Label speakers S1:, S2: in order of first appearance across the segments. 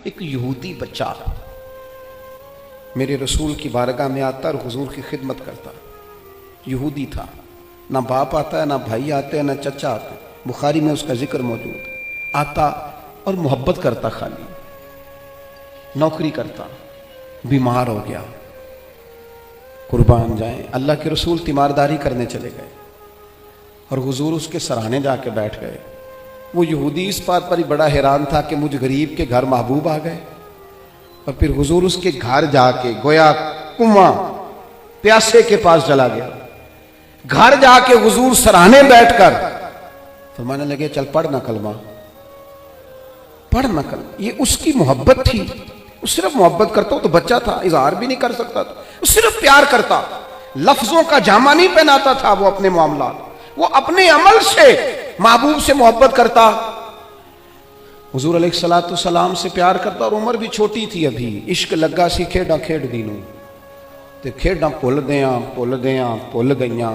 S1: ایک یہودی بچہ میرے رسول کی بارگاہ میں آتا اور حضور کی خدمت کرتا. یہودی تھا، نہ باپ آتا ہے، نہ بھائی آتے ہیں، نہ چچا آتے ہیں. بخاری میں اس کا ذکر موجود. آتا اور محبت کرتا، خالی نوکری کرتا. بیمار ہو گیا، قربان جائیں، اللہ کے رسول تیمارداری کرنے چلے گئے اور حضور اس کے سرانے جا کے بیٹھ گئے. وہ یہودی اس بات پر ہی بڑا حیران تھا کہ مجھ غریب کے گھر محبوب آ گئے. اور پھر حضور اس کے گھر جا کے گویا کنواں پیاسے کے پاس چلا گیا. گھر جا کے حضور سرانے بیٹھ کر فرمانے لگے چل پڑھنا کلمہ، پڑھنا کلمہ. یہ اس کی محبت تھی. وہ صرف محبت کرتا. وہ تو بچہ تھا، اظہار بھی نہیں کر سکتا تھا. وہ صرف پیار کرتا، لفظوں کا جامہ نہیں پہناتا تھا. وہ اپنے معاملات، وہ اپنے عمل سے محبوب سے محبت کرتا. حضور علیہ السلام سے پیار کرتا. اور عمر بھی چھوٹی تھی ابھی. عشق لگا سی کھیڈاں کھیڈ دی نوں تے کھیڈاں بھل بھل گئیاں.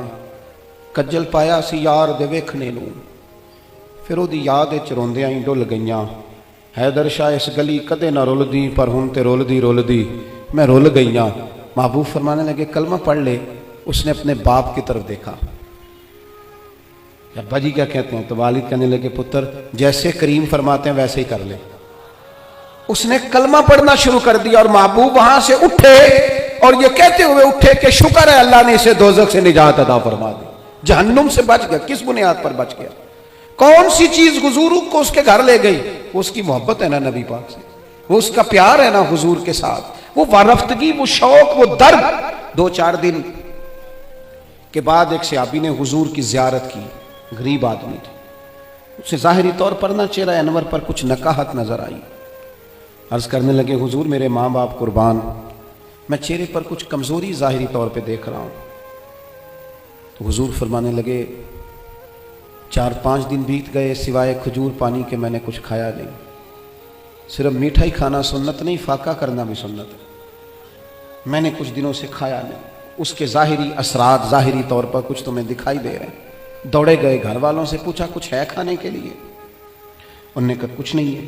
S1: کجل پایا سی یار دے ویکھنے نوں، پھر وہ دی یاد وچ روندیاں ہی ڈل گئیاں. حیدر شاہ اس گلی کدے نہ رلدی، پر ہن تے رلدی میں رل گئیاں. محبوب فرمانے لگے کلمہ پڑھ لے. اس نے اپنے باپ کی طرف دیکھا. ابا جی کیا کہتے ہیں؟ تو والد کہنے لگے پتر جیسے کریم فرماتے ہیں ویسے ہی کر لے. اس نے کلمہ پڑھنا شروع کر دیا اور محبوب وہاں سے اٹھے اور یہ کہتے ہوئے اٹھے کہ شکر ہے اللہ نے اسے دوزخ سے نجات عطا فرما دی. جہنم سے بچ گیا. کس بنیاد پر بچ گیا؟ کون سی چیز حضور کو اس کے گھر لے گئی؟ وہ اس کی محبت ہے نا نبی پاک سے، وہ اس کا پیار ہے نا حضور کے ساتھ، وہ وارفتگی، وہ شوق، وہ درد. 2-4 دن کے بعد ایک صحابی نے حضور کی زیارت کی. غریب آدمی تھا. اسے ظاہری طور پر نہ چہرہ انور پر کچھ نکاہت نظر آئی. عرض کرنے لگے حضور میرے ماں باپ قربان، میں چہرے پر کچھ کمزوری ظاہری طور پہ دیکھ رہا ہوں. تو حضور فرمانے لگے 4-5 دن بیت گئے سوائے کھجور پانی کے میں نے کچھ کھایا نہیں. صرف میٹھا ہی کھانا سنت نہیں، فاقہ کرنا بھی سنت ہے. میں نے کچھ دنوں سے کھایا نہیں. اس کے ظاہری اثرات ظاہری طور پر کچھ تمہیں دکھائی دے رہے ہیں. دوڑے گئے گھر والوں سے پوچھا کچھ ہے کھانے کے لیے؟ انہوں نے کہا کچھ نہیں ہے.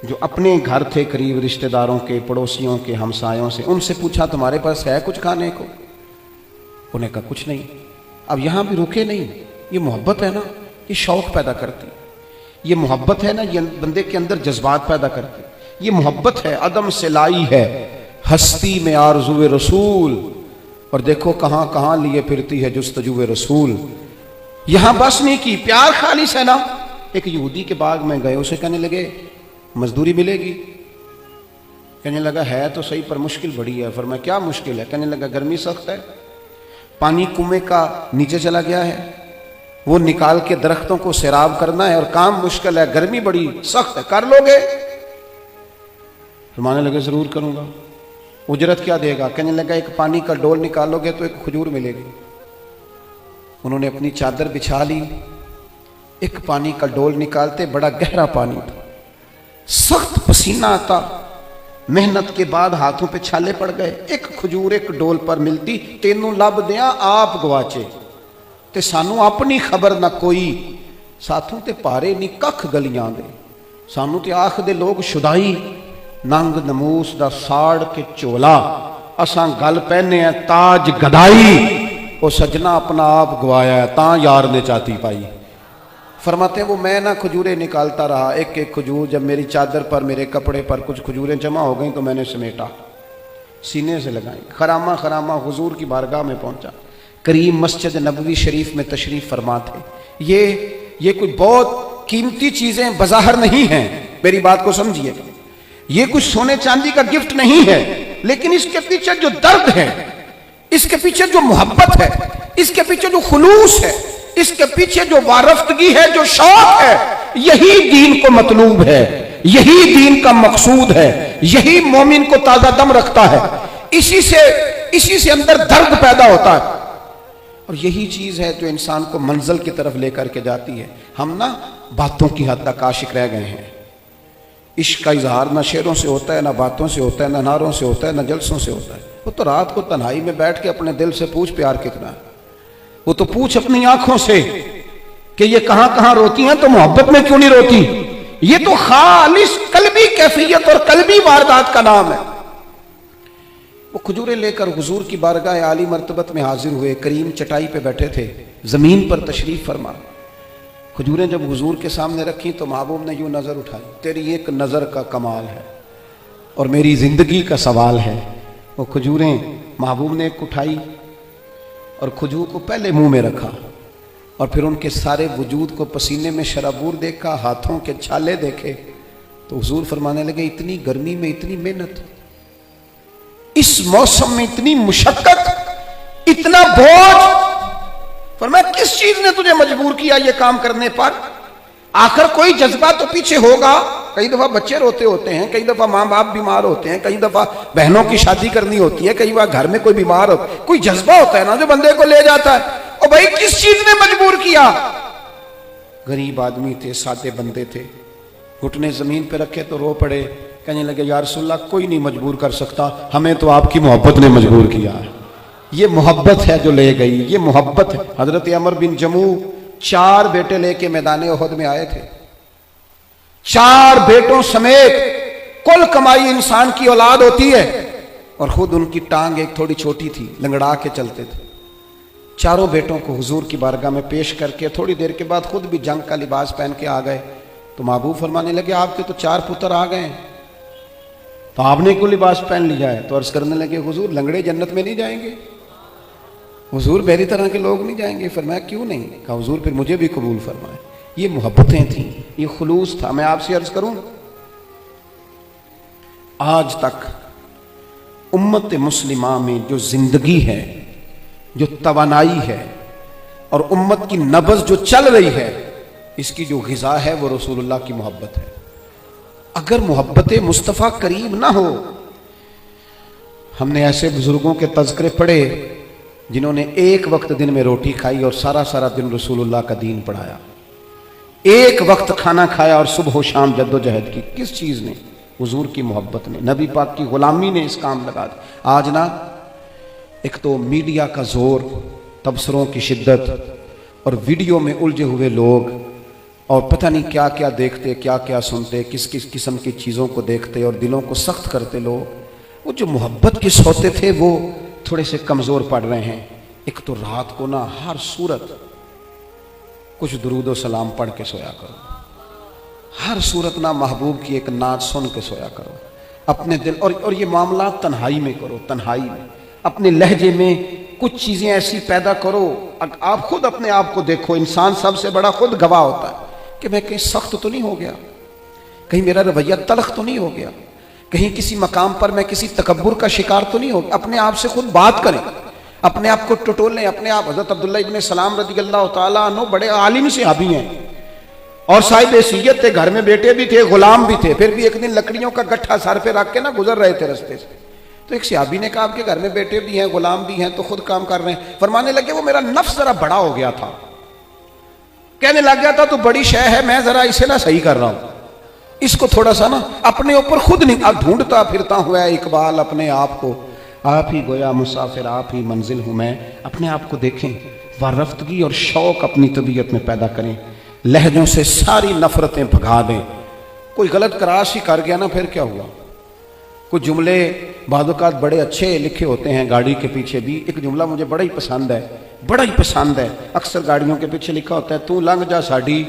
S1: جو اپنے گھر تھے قریب رشتہ داروں کے، پڑوسیوں کے، ہمسایوں سے، ان سے پوچھا تمہارے پاس ہے کچھ کھانے کو؟ انہوں نے کہا کچھ نہیں. اب یہاں بھی رکے نہیں. یہ محبت ہے نا، یہ شوق پیدا کرتی. یہ محبت ہے نا، یہ بندے کے اندر جذبات پیدا کرتی. یہ محبت ہے، عدم سے لائی ہے ہستی میں آرزو رسول. اور دیکھو کہاں کہاں لیے پھرتی ہے جستجو رسول. یہاں بس نہیں کی، پیار خالص ہے نا. ایک یہودی کے باغ میں گئے، اسے کہنے لگے مزدوری ملے گی؟ کہنے لگا ہے تو صحیح پر مشکل بڑی ہے. فرمایا کیا مشکل ہے؟ کہنے لگا گرمی سخت ہے، پانی کنویں کا نیچے چلا گیا ہے، وہ نکال کے درختوں کو سیراب کرنا ہے اور کام مشکل ہے، گرمی بڑی سخت ہے، کر لو گے؟ فرمانے لگے ضرور کروں گا. اجرت کیا دے گا؟ کہنے لگا ایک پانی کا ڈول نکالو گے تو ایک کھجور ملے گی. انہوں نے اپنی چادر بچھا لی. ایک پانی کا ڈول نکالتے، بڑا گہرا پانی تھا، سخت پسینہ آتا، محنت کے بعد ہاتھوں پہ چھالے پڑ گئے. ایک کھجور ایک ڈول پر ملتی، تینوں لب دیاں آپ گواچے تے سانو اپنی خبر نہ کوئی. ساتھوں تے پارے نہیں ککھ گلیاں دے، سانو تے آخ دے لوگ شدائی. ننگ نموس دا ساڑ کے چولا، اساں گل پہنے ہیں تاج گدائی. وہ سجنا اپنا آپ گوایا ہے تاں یار نے چاتی پائی. فرماتے ہیں وہ میں نہ کھجوریں نکالتا رہا، ایک ایک کھجور. جب میری چادر پر، میرے کپڑے پر کچھ کھجوریں جمع ہو گئیں تو میں نے سمیٹا، سینے سے لگائیں. خرامہ خرامہ حضور کی بارگاہ میں پہنچا. کریم مسجد نبوی شریف میں تشریف فرما تھے. یہ کوئی بہت قیمتی چیزیں بظاہر نہیں ہیں، میری بات کو سمجھیے. یہ کچھ سونے چاندی کا گفٹ نہیں ہے، لیکن اس کے پیچھے جو درد ہے، اس کے پیچھے جو محبت ہے، اس کے پیچھے جو خلوص ہے، اس کے پیچھے جو وارفتگی ہے، جو شوق ہے، یہی دین کو مطلوب ہے، یہی دین کا مقصود ہے، یہی مومن کو تازہ دم رکھتا ہے. اسی سے اندر درد پیدا ہوتا ہے. اور یہی چیز ہے جو انسان کو منزل کی طرف لے کر کے جاتی ہے. ہم نا باتوں کی حد تک عاشق رہ گئے ہیں. عشق کا اظہار نہ شعروں سے ہوتا ہے، نہ باتوں سے ہوتا ہے، نہ نعروں سے ہوتا ہے، نہ جلسوں سے ہوتا ہے. وہ تو رات کو تنہائی میں بیٹھ کے اپنے دل سے پوچھ پیار کتنا ہے. وہ تو پوچھ اپنی آنکھوں سے کہ یہ کہاں کہاں روتی ہیں تو محبت میں کیوں نہیں روتی. یہ تو خالص قلبی کیفیت اور قلبی واردات کا نام ہے۔ وہ کھجوریں لے کر حضور کی بارگاہ عالی مرتبت میں حاضر ہوئے، کریم چٹائی پہ بیٹھے تھے، زمین پر تشریف فرما۔ کھجوریں جب حضور کے سامنے رکھی تو محبوب نے یوں نظر اٹھائی، تیری ایک نظر کا کمال ہے اور میری زندگی کا سوال ہے۔ وہ کھجوریں محبوب نے ایک اٹھائی اور کھجور کو پہلے منہ میں رکھا اور پھر ان کے سارے وجود کو پسینے میں شرابور دیکھا، ہاتھوں کے چھالے دیکھے تو حضور فرمانے لگے اتنی گرمی میں اتنی محنت، اس موسم میں اتنی مشقت، اتنا بوجھ، فرمایا کس چیز نے تجھے مجبور کیا یہ کام کرنے پر؟ آخر کوئی جذبہ تو پیچھے ہوگا۔ کئی دفعہ بچے روتے ہوتے ہیں، کئی دفعہ ماں باپ بیمار ہوتے ہیں، کئی دفعہ بہنوں کی شادی کرنی ہوتی ہے، کئی بار گھر میں کوئی بیمار ہوتا ہے، کوئی جذبہ ہوتا ہے نا جو بندے کو لے جاتا ہے۔ اور بھائی کس چیز نے مجبور کیا؟ غریب آدمی تھے، سادے بندے تھے، گھٹنے زمین پہ رکھے تو رو پڑے، کہنے لگے یا رسول اللہ کوئی نہیں مجبور کر سکتا، ہمیں تو آپ کی محبت نے مجبور کیا ہے۔ یہ محبت ہے جو لے گئی، یہ محبت ہے۔ حضرت عمر بن جموع 4 بیٹے لے کے میدان احد میں آئے تھے، 4 بیٹوں سمیت کل کمائی انسان کی اولاد ہوتی ہے، اور خود ان کی ٹانگ ایک تھوڑی چھوٹی تھی، لنگڑا کے چلتے تھے۔ 4 بیٹوں کو حضور کی بارگاہ میں پیش کر کے تھوڑی دیر کے بعد خود بھی جنگ کا لباس پہن کے آ گئے تو محبوب فرمانے لگے آپ کے تو 4 پتر آ گئے ہیں، تو آپ نے کوئی لباس پہن لیا ہے؟ تو عرض کرنے لگے حضور لنگڑے جنت میں نہیں جائیں گے، حضور میری طرح کے لوگ نہیں جائیں گے۔ فرمایا کیوں نہیں؟ کہا حضور پھر مجھے بھی قبول فرمائے۔ یہ محبتیں تھیں، یہ خلوص تھا۔ میں آپ سے عرض کروں، آج تک امت مسلمہ میں جو زندگی ہے، جو توانائی ہے اور امت کی نبض جو چل رہی ہے، اس کی جو غذا ہے وہ رسول اللہ کی محبت ہے۔ اگر محبت مصطفیٰ کریم نہ ہو، ہم نے ایسے بزرگوں کے تذکرے پڑھے جنہوں نے ایک وقت دن میں روٹی کھائی اور سارا دن رسول اللہ کا دین پڑھایا، ایک وقت کھانا کھایا اور صبح و شام جد و جہد کی۔ کس چیز نے؟ حضور کی محبت نے، نبی پاک کی غلامی نے اس کام لگا دیا۔ آج نا ایک تو میڈیا کا زور، تبصروں کی شدت اور ویڈیو میں الجھے ہوئے لوگ، اور پتہ نہیں کیا کیا دیکھتے، کیا کیا سنتے، کس کس قسم کی چیزوں کو دیکھتے اور دلوں کو سخت کرتے لوگ۔ وہ جو محبت کے سوتے تھے وہ تھوڑے سے کمزور پڑ رہے ہیں۔ ایک تو رات کو نا ہر صورت کچھ درود و سلام پڑھ کے سویا کرو، ہر صورت نا محبوب کی ایک نعت سن کے سویا کرو اپنے دل، اور یہ معاملات تنہائی میں کرو، تنہائی میں اپنے لہجے میں کچھ چیزیں ایسی پیدا کرو۔ آپ خود اپنے آپ کو دیکھو، انسان سب سے بڑا خود گواہ ہوتا ہے کہ میں کہیں سخت تو نہیں ہو گیا، کہیں میرا رویہ تلخ تو نہیں ہو گیا، کہیں کسی مقام پر میں کسی تکبر کا شکار تو نہیں ہو گیا۔ اپنے آپ سے خود بات کریں، اپنے آپ کو ٹٹولیں اپنے آپ۔ حضرت عبداللہ ابن سلام رضی اللہ تعالیٰ عنہ بڑے عالم صحابی ہیں اور صاحب حیثیت تھے، گھر میں بیٹے بھی تھے، غلام بھی تھے، پھر بھی ایک دن لکڑیوں کا گٹھا سر پہ رکھ کے نا گزر رہے تھے رستے سے، تو ایک صحابی نے کہا آپ کے گھر میں بیٹے بھی ہیں، غلام بھی ہیں، تو خود کام کر رہے ہیں؟ فرمانے لگے وہ میرا نفس ذرا بڑا ہو گیا تھا، کہنے لگ گیا تھا تو بڑی شے ہے، میں ذرا اسے نہ صحیح کر رہا ہوں، اس کو تھوڑا سا نا اپنے اوپر خود نہیں۔ اب ڈھونڈتا پھرتا ہوا ہے اقبال اپنے آپ کو، آپ ہی گویا مسافر آپ ہی منزل ہوں میں۔ اپنے آپ کو دیکھیں، وارفتگی اور شوق اپنی طبیعت میں پیدا کریں، لہجوں سے ساری نفرتیں بھگا دیں۔ کوئی غلط کراس ہی کر گیا نا پھر کیا ہوا؟ کچھ جملے بعض اوقات بڑے اچھے لکھے ہوتے ہیں گاڑی کے پیچھے بھی۔ ایک جملہ مجھے بڑا ہی پسند ہے، بڑا ہی پسند ہے، اکثر گاڑیوں کے پیچھے لکھا ہوتا ہے تو لنگ جا ساڑی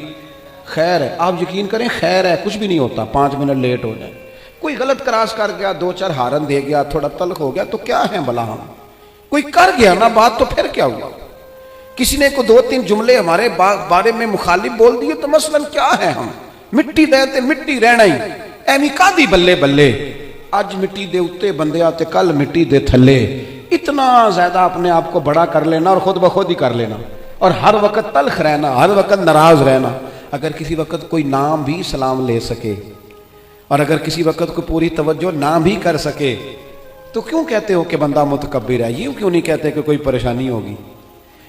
S1: خیر ہے۔ آپ یقین کریں خیر ہے، کچھ بھی نہیں ہوتا، 5 منٹ لیٹ ہو جائے۔ کوئی غلط کراس کر گیا، 2-4 ہارن دے گیا، تھوڑا تلخ ہو گیا تو کیا ہے بلا، ہم کوئی کر گیا نا بات تو پھر کیا ہوا؟ کسی نے کو 2-3 جملے ہمارے بارے میں مخالف بول دیے تو مثلا کیا ہے، ہم مٹی دیتے مٹی رہنا ہی ایمی کا دی بلے بلے، اج مٹی دے اتے بندے آتے کل مٹی دے تھلے۔ اتنا زیادہ اپنے آپ کو بڑا کر لینا اور خود بخود ہی کر لینا، اور ہر وقت تلخ رہنا، ہر وقت ناراض رہنا۔ اگر کسی وقت کوئی نام بھی سلام لے سکے اور اگر کسی وقت کو پوری توجہ نہ بھی کر سکے تو کیوں کہتے ہو کہ بندہ متکبر ہے؟ یوں کیوں نہیں کہتے کہ کوئی پریشانی ہوگی؟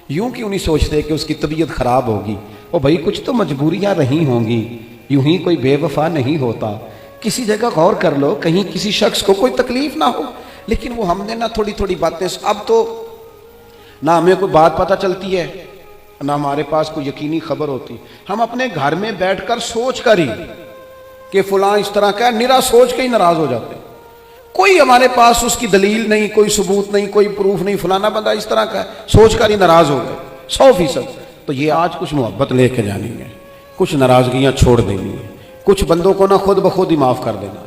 S1: یوں کیوں نہیں سوچتے کہ اس کی طبیعت خراب ہوگی؟ او بھائی کچھ تو مجبوریاں رہی ہوں گی، یوں ہی کوئی بے وفا نہیں ہوتا۔ کسی جگہ غور کر لو، کہیں کسی شخص کو کوئی تکلیف نہ ہو، لیکن وہ ہم نے نہ تھوڑی تھوڑی باتیں، اب تو نہ ہمیں کوئی بات پتہ چلتی ہے نہ ہمارے پاس کوئی یقینی خبر ہوتی، ہم اپنے گھر میں بیٹھ کر سوچ کر ہی کہ فلاں اس طرح کا ہے، نرا سوچ کے ہی ناراض ہو جاتے ہیں. کوئی ہمارے پاس اس کی دلیل نہیں، کوئی ثبوت نہیں، کوئی پروف نہیں، فلانا بندہ اس طرح کا ہے، سوچ کر ہی ناراض ہو گئے 100%. تو یہ آج کچھ محبت لے کے جانی ہے، کچھ ناراضگیاں چھوڑ دینی ہے، کچھ بندوں کو نہ خود بخود ہی معاف کر دینا،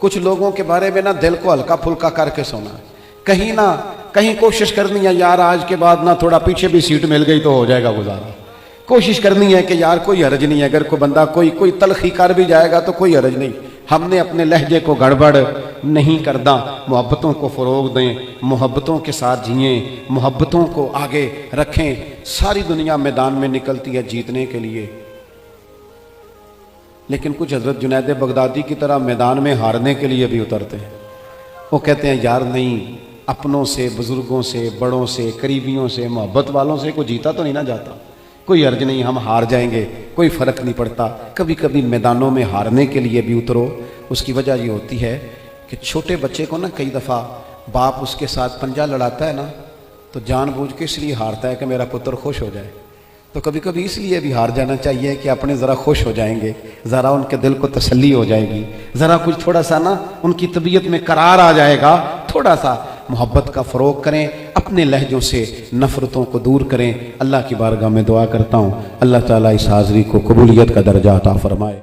S1: کچھ لوگوں کے بارے میں نہ دل کو ہلکا پھلکا کر کے سونا، کہیں نہ کہیں کوشش کرنی ہے یار آج کے بعد نہ تھوڑا پیچھے بھی سیٹ مل گئی تو ہو جائے گا گزارا. کوشش کرنی ہے کہ یار کوئی حرج نہیں ہے، اگر کوئی بندہ کوئی تلخی کر بھی جائے گا تو کوئی حرج نہیں، ہم نے اپنے لہجے کو گڑبڑ نہیں کرنا. محبتوں کو فروغ دیں، محبتوں کے ساتھ جئیں، محبتوں کو آگے رکھیں. ساری دنیا میدان میں نکلتی ہے جیتنے کے لیے، لیکن کچھ حضرت جنید بغدادی کی طرح میدان میں ہارنے کے لیے بھی اترتے ہیں. وہ کہتے ہیں یار نہیں، اپنوں سے، بزرگوں سے، بڑوں سے، قریبیوں سے، محبت والوں سے کوئی جیتا تو نہیں نہ جاتا، کوئی عرض نہیں، ہم ہار جائیں گے، کوئی فرق نہیں پڑتا. کبھی کبھی میدانوں میں ہارنے کے لیے بھی اترو. اس کی وجہ یہ ہوتی ہے کہ چھوٹے بچے کو نا کئی دفعہ باپ اس کے ساتھ پنجہ لڑاتا ہے نا تو جان بوجھ کے اس لیے ہارتا ہے کہ میرا پتر خوش ہو جائے. تو کبھی کبھی اس لیے بھی ہار جانا چاہیے کہ اپنے ذرا خوش ہو جائیں گے، ذرا ان کے دل کو تسلی ہو جائے گی، ذرا کچھ تھوڑا سا نا ان کی طبیعت میں قرار آ جائے گا. تھوڑا سا محبت کا فروغ کریں، اپنے لہجوں سے نفرتوں کو دور کریں. اللہ کی بارگاہ میں دعا کرتا ہوں اللہ تعالیٰ اس حاضری کو قبولیت کا درجہ عطا فرمائے.